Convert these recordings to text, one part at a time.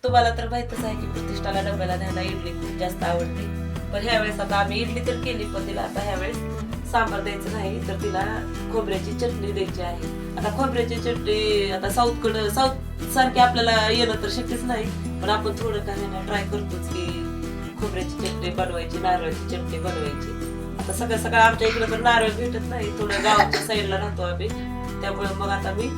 तुम्हाला तर माहितच आहे की प्रतिष्ठाला डब्याला न्यायला इडली खूप जास्त आवडते. पण ह्यावेळेस आता आम्ही इडली तर केली, पण तिला आता ह्यावेळेस सांबार द्यायचं नाही, तर तिला खोबऱ्याची चटणी द्यायची आहे. आता खोबऱ्याची चटणी आता साऊथ सारखी आपल्याला येणं तर शक्यच नाही, पण आपण थोडं काही ना ट्राय करतोच की खोबऱ्याची चटणी बनवायची, नारळाची चटणी बनवायची. आता सगळं आमच्या इकडे तर नारळ भेटत नाही, थोडं गावाच्या साईडला राहतो आम्ही, त्यामुळे मग आता मी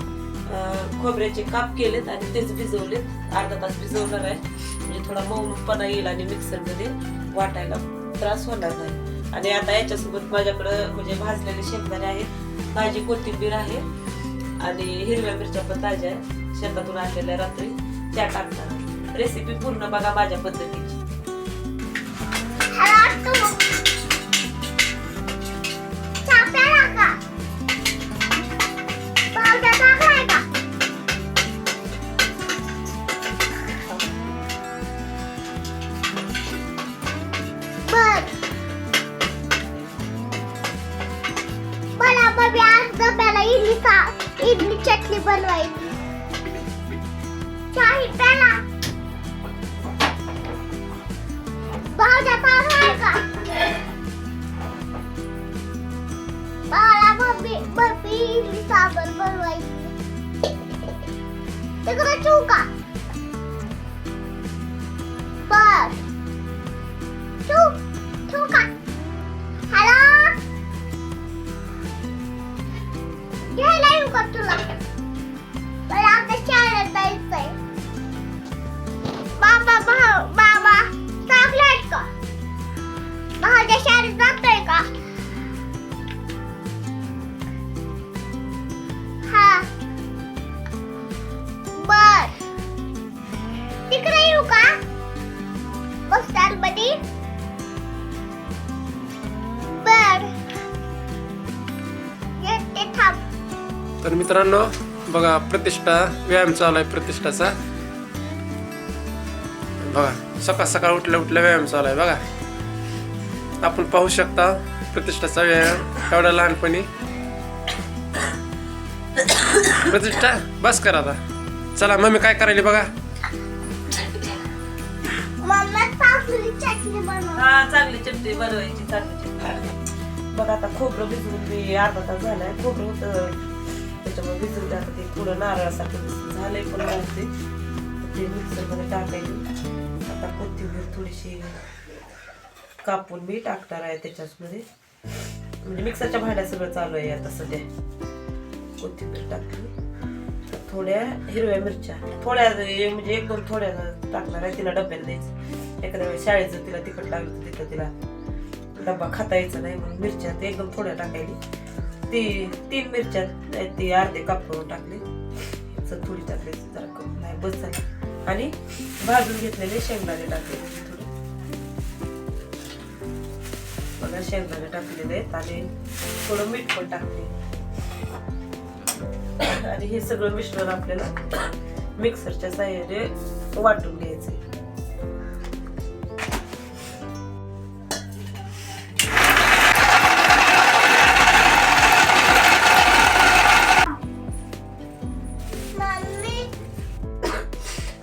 खोबऱ्याचे काप केलेत आणि तेच भिजवलेत. अर्धा तास भिजवणार आहे, म्हणजे थोडा मऊपणा येईल आणि मिक्सर मध्ये वाटायला त्रास होणार नाही. आणि आता याच्यासोबत माझ्याकडं म्हणजे भाजलेले शेंगदाणे आहेत, ताजी कोथिंबीर आहे आणि हिरव्या मिरच्या पण ताज्या शेतातून आणलेल्या रात्री त्या टाकणार. रेसिपी पूर्ण बघा माझ्या पद्धतीची. इडली चटणी बनवायची. चहा प्याला भाज्या आहे का? मला बर्फी इडली सांबर बनवायची. तिकडे ठेवू का? बर ठेवू का? हॅलो, घ्यायला येऊ का तुला? मला आता शाळेत जायचंय. बाबा चॉकलेट का? माझ्या शाळेत जातोय का? हा बर, तिकडे येऊ का? बस स्टँड मध्ये? बर येते, थांब. तर मित्रांनो बघा, प्रतिष्ठा व्यायाम चालू आहे. प्रतिष्ठाचा बघा, सकाळ सकाळ उठल्या व्यायाम चालू आहे. बघा, आपण पाहू शकता प्रतिष्ठाचा व्यायाम एवढा लहानपणी. प्रतिष्ठा बस कर आता. चला मम्मी काय करायली बघा. चांगली चटणी बनवायची, चांगली चटणी. बघा आता खोबरं भिजवून मी अर्धा तास झालाय. खोबरं होतं त्याच्यामुळे भिजवलं. आता ते थोडं नारळासारखं झालंय, पण नव्हते ते मिक्सर मध्ये टाकायचे. आता कोथिंबीर थोडीशी कापून मी टाकणार आहे त्याच्यामध्ये. म्हणजे मिक्सरच्या भांड्यात सगळं चालू आहे आता सध्या. कोथिंबीर टाकली, थोड्या हिरव्या मिरच्या थोड्या, म्हणजे एक दोन थोड्या टाकणार आहे. तिला डब्याला द्यायचं. एखाद्या वेळेस शाळेत जर तिला तिखट लागलं तर तिथं तिला डब्बा खाता यायचा नाही, म्हणून मिरच्या ते एकदम थोड्या टाकायली. ती 3 मिरच्या ती अर्धे काप करून टाकले. थोडी टाकली, जरा करून नाही बस झाली. आणि भाजून घेतलेले शेंगदाणे टाकले थोडे. बघा शेंगदाणे टाकलेले आहेत आणि थोडं मीठ पण टाकले. आणि हे सगळं मिश्रण आपल्याला मिक्सरच्या साहाय्याने वाटून घ्यायचे.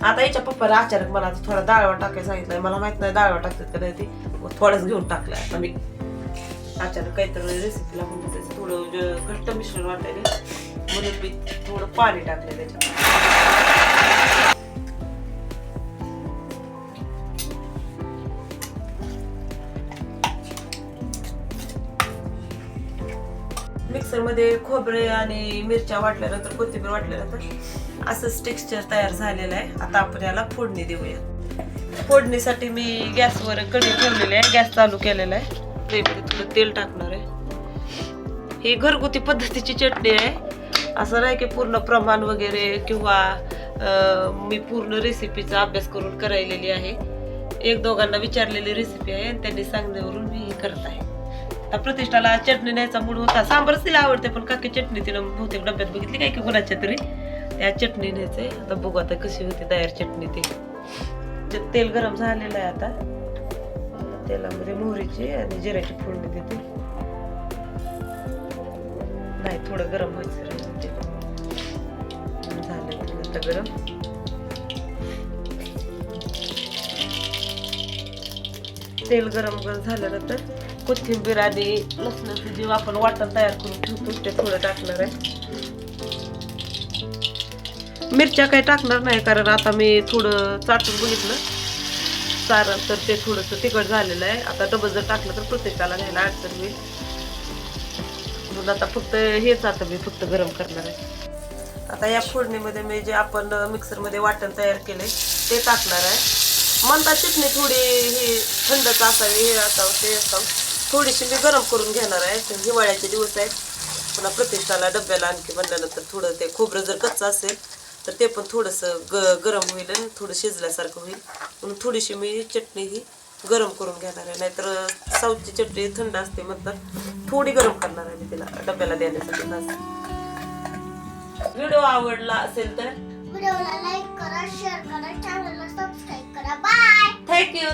आता याच्या पप्पाला अचानक मला थोडा डाळवा टाकायला सांगितलंय. मला माहित नाही डाळवा टाकतात का नाही, ती थोडंच घेऊन टाकलाय. आता मी अचानक काहीतरी रेसिपीला म्हणून त्याचं थोडं घट्ट मिश्रण वाटायला, म्हणून मी थोडं पाणी टाकलं त्याच्यात. मिक्सर मध्ये खोबरे आणि मिरच्या वाटल्यानंतर, कोथिंबीर वाटल्यानंतर असंच टेक्स्चर तयार झालेलं आहे. आता आपण याला फोडणी देऊया. फोडणीसाठी मी गॅसवर कढई ठेवलेली आहे, गॅस चालू केलेला आहे. त्यामध्ये थोडं तेल टाकणार आहे. ही घरगुती पद्धतीची चटणी आहे, असं नाही की पूर्ण प्रमाण वगैरे किंवा मी पूर्ण रेसिपीचा अभ्यास करून करायलेली आहे. एक दोघांना विचारलेली रेसिपी आहे आणि त्यांनी सांगण्यावरून मी करत आहे. आता प्रतिष्ठाला चटणी न्यायचा मूड होता. सांबारच तिला आवडते, पण काकी चटणी तिनं बहुतेक डब्यात बघितली काय की कोणाच्या तरी, त्या चटणी न्यायचंय. आता बघू आता कशी होती तयार चटणी. ते तेल गरम झालेलं आहे. आता तेलामध्ये मोहरीची आणि जिऱ्याची फोडणी देते. नाही, थोडं गरम व्हायचं झालं आता गरम. तेल गरम झाल्यानंतर कोथिंबीर आणि लसणाचं जे आपण वाटण तयार करून ठेवतो ते थोडं टाकणार आहे. मिरच्या काही टाकणार नाही कारण आता मी थोडं चाटून बघितलं सारण तर ते थोडंसं तिखट झालेलं आहे. आता डबल जर टाकलं तर प्रत्येकाला घ्यायला अडचण होईल म्हणून आता फक्त हेच आता मी फक्त गरम करणार आहे. आता या फोडणीमध्ये मी जे आपण मिक्सरमध्ये वाटण तयार केले ते टाकणार आहे. म्हणतात चटणी थोडी ही थंडच असावी हे असावं ते असावं थोडीशी मी गरम करून घेणार आहे. हिवाळ्याचे दिवस आहेत पुन्हा प्रत्येकाला डब्याला आणखी बनल्यानंतर थोडं ते खोबरं जर कच्चं असेल तर ते पण थोडंसं गरम होईल आणि थोडं शिजल्यासारखं होईल म्हणून थोडीशी मी चटणी ही गरम करून घेणार आहे. नाहीतर साऊथची चटणी थंड असते म्हणतात थोडी गरम करणार आहे मी तिला डब्याला देण्यासाठी खास. व्हिडिओ आवडला असेल तर व्हिडिओला लाईक करा शेअर करा चॅनलला सबस्क्राईब करा बाय थँक्यू.